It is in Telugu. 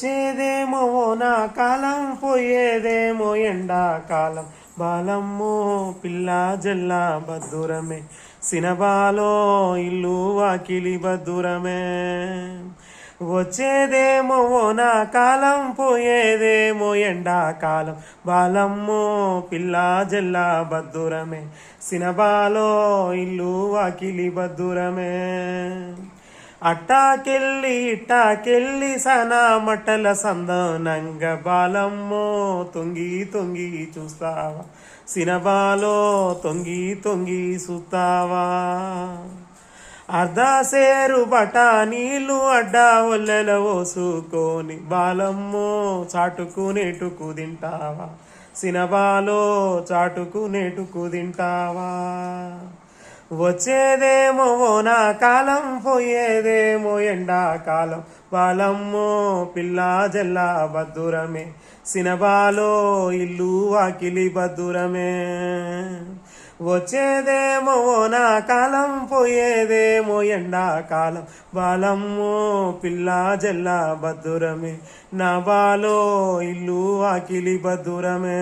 వచ్చేదేమో నా కాలం పోయేదేమో ఎండాకాలం బాలమ్మో పిల్ల జల్ల బద్దురమే సినబాలో ఇల్లు వాకిలి బద్దురమే వచ్చేదేమో నా కాలం పోయేదేమో ఎండాకాలం బాలమ్మో పిల్ల జల్ల బద్దురమే సినబాలో ఇల్లు వాకిలి బద్దురమే అట్టాకెళ్ళి ఇట్టాకెళ్ళి సనా మట్టల సందనంగ బాలమ్మో తొంగి తొంగి చూస్తావా సినబాలో తొంగి తొంగి చూస్తావా అర్ధసేరు బఠానీలు అడ్డా ఒల్లెల పోసుకొని బాలమ్మో చాటుకు నెటుకు తింటావా సినబాలో చాటుకు నెటుకు తింటావా వచ్చేదేమో నా కాలం పోయేదేమో ఎండాకాలం బాలమ్మో పిల్ల జల్ల బద్దురమే సినబాలో ఇల్లు వాకిలి బద్దురమే వచ్చేదేమో నా కాలం పోయేదేమో ఎండాకాలం బాలమ్మో పిల్ల జల్ల బద్దురమే నా బాలో ఇల్లు వాకిలి బద్దురమే